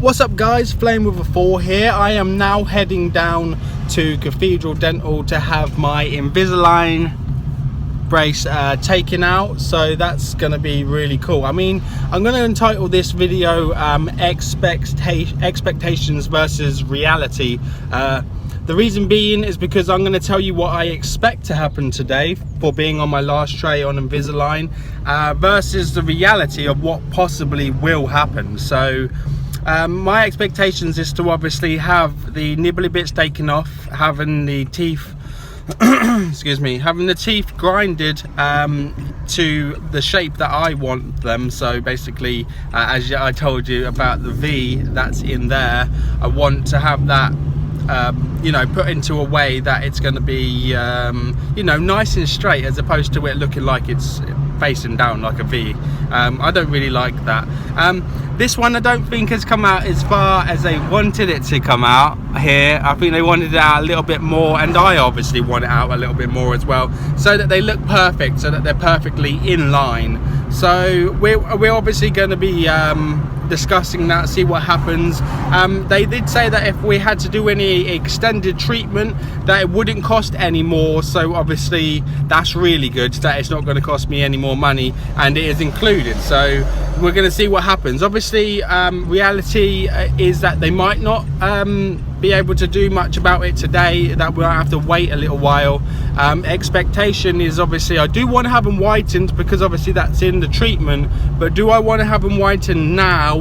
What's up guys, Flame with a 4 here. I am now heading down to Cathedral Dental to have my Invisalign brace taken out, so that's gonna be really cool. I mean, I'm gonna entitle this video expectations versus reality. The reason being is because I'm going to tell you what I expect to happen today for being on my last tray on Invisalign versus the reality of what possibly will happen. So my expectations is to obviously have the nibbly bits taken off, having the teeth excuse me, having the teeth grinded to the shape that I want them. So basically, as I told you about the V that's in there, I want to have that you know, put into a way that it's going to be you know, nice and straight, as opposed to it looking like it's facing down like a V. I don't really like that. This one I don't think has come out as far as they wanted it to come out here. I think they wanted it out a little bit more, and I obviously want it out a little bit more as well, so that they look perfect, so that they're perfectly in line. So we're obviously going to be discussing that, see what happens. They did say that if we had to do any extended treatment, that it wouldn't cost any more, so obviously that's really good, that it's not going to cost me any more money and it is included. So we're going to see what happens. Obviously reality is that they might not be able to do much about it today, that we'll have to wait a little while. Expectation is obviously I do want to have them whitened, because obviously that's in the treatment, but do I want to have them whitened now?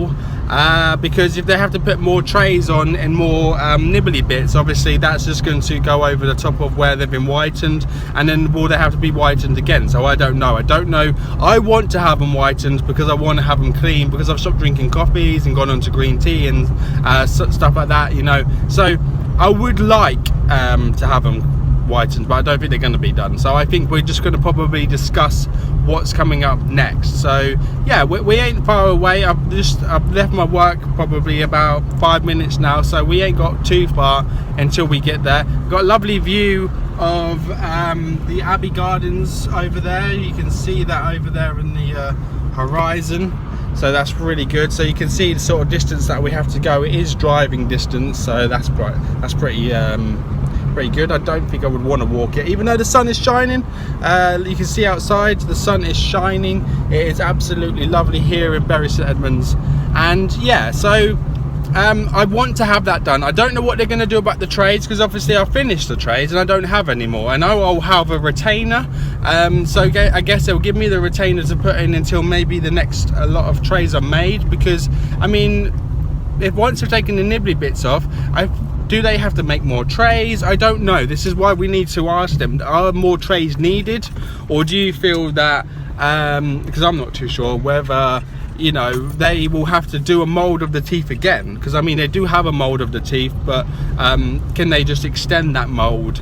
Because if they have to put more trays on and more nibbly bits, obviously that's just going to go over the top of where they've been whitened, and then will they have to be whitened again? So I don't know. I want to have them whitened because I want to have them clean, because I've stopped drinking coffees and gone on to green tea and stuff like that, you know. So I would like to have them whitened, but I don't think they're going to be done. So I think we're just going to probably discuss what's coming up next. So yeah, we ain't far away. I've left my work probably about 5 minutes now, so we ain't got too far until we get there. Got a lovely view of the Abbey Gardens over there. You can see that over there in the horizon, so that's really good. So you can see the sort of distance that we have to go. It is driving distance, so that's pretty good. I don't think I would want to walk it, even though the sun is shining. You can see outside the sun is shining. It is absolutely lovely here in Bury St Edmunds, and yeah, so I want to have that done. I don't know what they're going to do about the trays, because obviously I finished the trays and I don't have any more. I know I'll have a retainer, so I guess they'll give me the retainer to put in until maybe the next a lot of trays are made, because I mean, if once we've taken the nibbly bits off, do they have to make more trays? I don't know. This is why we need to ask them, are more trays needed? Or do you feel that, because I'm not too sure whether, you know, they will have to do a mold of the teeth again, because I mean they do have a mold of the teeth, but can they just extend that mold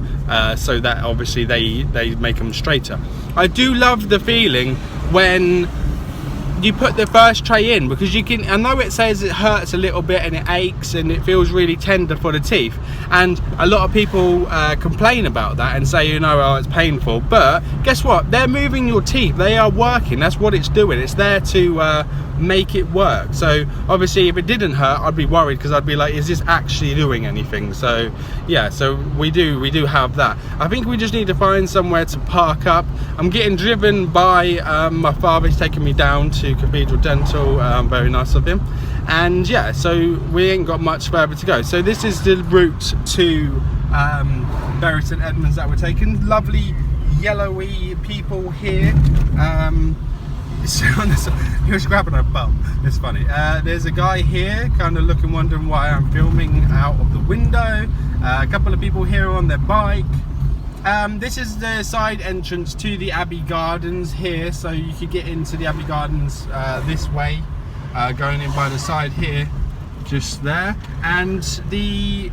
so that obviously they make them straighter? I do love the feeling when you put the first tray in, because you can, I know it says it hurts a little bit and it aches and it feels really tender for the teeth, and a lot of people complain about that and say, you know, oh, it's painful, but guess what, they're moving your teeth, they are working, that's what it's doing, it's there to make it work. So obviously if it didn't hurt, I'd be worried, because I'd be like, is this actually doing anything? So yeah, so we do have that. I think we just need to find somewhere to park up. I'm getting driven by my father. He's taking me down to Cathedral Dental, very nice of him, and yeah, so we ain't got much further to go. So this is the route to Bury St Edmunds that we're taking. Lovely yellowy people here. He was grabbing a bum, it's funny. There's a guy here kind of looking, wondering why I'm filming out of the window. A couple of people here on their bike. This is the side entrance to the Abbey Gardens here, so you could get into the Abbey Gardens this way, going in by the side here, just there. And the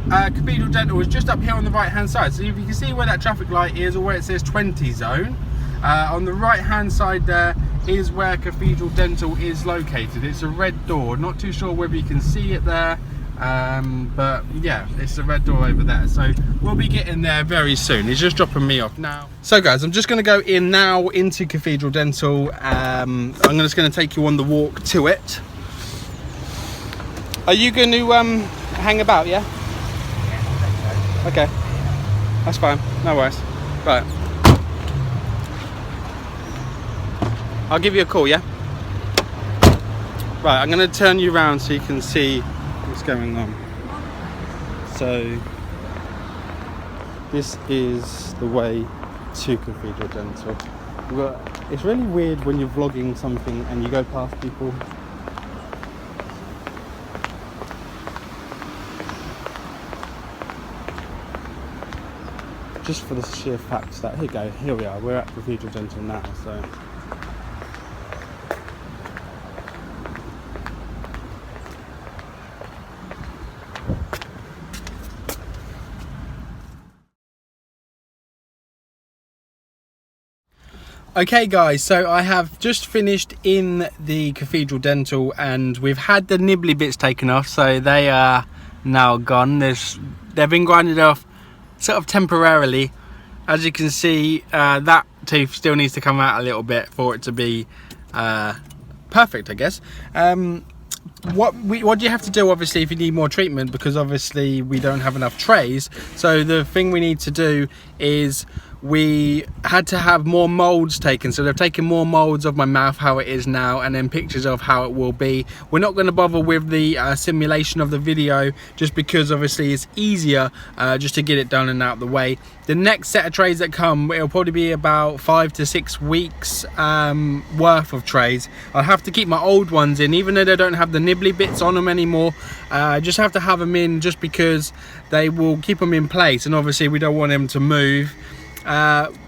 Cathedral Dental is just up here on the right hand side, so if you can see where that traffic light is, or where it says 20 zone, on the right hand side there is where Cathedral Dental is located. It's a red door, not too sure whether you can see it there, but yeah, it's the red door over there. So we'll be getting there very soon. He's just dropping me off now. So guys, I'm just going to go in now into Cathedral Dental. I'm just going to take you on the walk to it. Are you going to hang about, yeah? Okay, that's fine, no worries. Right, I'll give you a call, yeah? Right, I'm going to turn you around so you can see what's going on. So this is the way to Cathedral Dental. It's really weird when you're vlogging something and you go past people. Just for the sheer fact that, here you go, here we are, we're at Cathedral Dental now, so. Okay guys, so I have just finished in the Cathedral Dental and we've had the nibbly bits taken off, so they are now gone. They've been grinded off sort of temporarily. As you can see, that tooth still needs to come out a little bit for it to be perfect, I guess. What do you have to do, obviously, if you need more treatment, because obviously we don't have enough trays. So the thing we need to do is we had to have more molds taken. So they've taken more molds of my mouth, how it is now, and then pictures of how it will be. We're not going to bother with the simulation of the video, just because obviously it's easier just to get it done and out of the way. The next set of trays that come, it'll probably be about 5 to 6 weeks worth of trays. I'll have to keep my old ones in, even though they don't have the nibbly bits on them anymore. I just have to have them in just because they will keep them in place, and obviously we don't want them to move.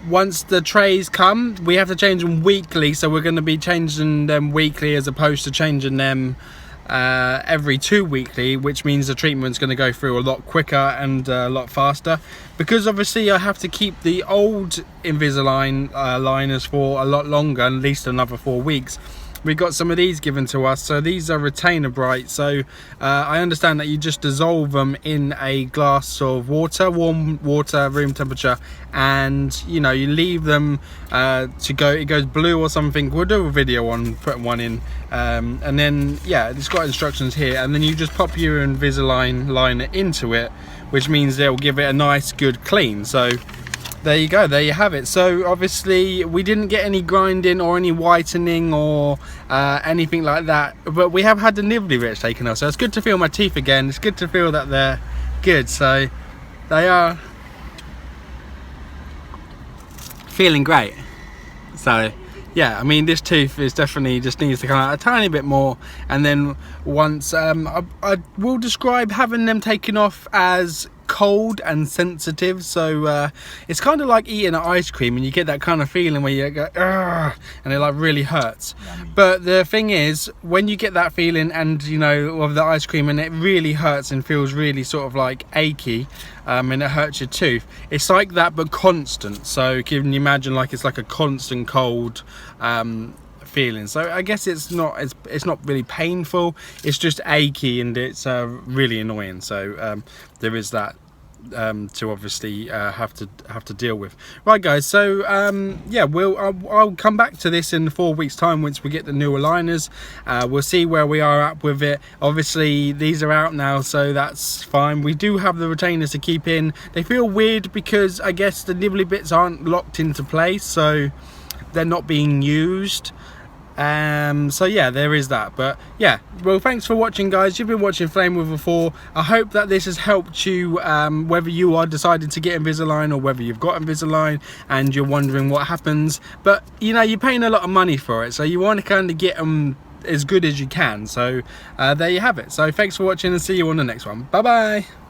Once the trays come, we have to change them weekly, so we're going to be changing them weekly as opposed to changing them every 2 weekly, which means the treatment's going to go through a lot quicker and a lot faster, because obviously I have to keep the old Invisalign liners for a lot longer, at least another 4 weeks. We got some of these given to us, so these are retainer bright. So I understand that you just dissolve them in a glass of water, warm water, room temperature, and you know, you leave them to go, it goes blue or something. We'll do a video on putting one in, and then yeah, it's got instructions here, and then you just pop your Invisalign liner into it, which means they'll give it a nice good clean. So there you go, there you have it. So obviously we didn't get any grinding or any whitening or anything like that, but we have had the nibbly bits taken off, so it's good to feel my teeth again. It's good to feel that they're good, so they are feeling great. So yeah, I mean, this tooth is definitely just needs to come out a tiny bit more, and then once I will describe having them taken off as cold and sensitive. So it's kind of like eating an ice cream, and you get that kind of feeling where you go, "Ugh," and it like really hurts. But the thing is, when you get that feeling, and you know, of the ice cream, and it really hurts and feels really sort of like achy, and it hurts your tooth, it's like that but constant. So can you imagine, like, it's like a constant cold feeling. So I guess it's not really painful, it's just achy, and it's really annoying. So there is that to obviously have to deal with. Right guys, so yeah, I'll come back to this in 4 weeks time once we get the new aligners. We'll see where we are at with it. Obviously these are out now, so that's fine. We do have the retainers to keep in. They feel weird because I guess the nibbly bits aren't locked into place, so they're not being used. So yeah, there is that. But yeah, well, thanks for watching guys. You've been watching Flame with a 4. I hope that this has helped you, whether you are decided to get Invisalign or whether you've got Invisalign and you're wondering what happens. But you know, you're paying a lot of money for it, so you want to kind of get them as good as you can. So there you have it. So thanks for watching, and see you on the next one. Bye bye.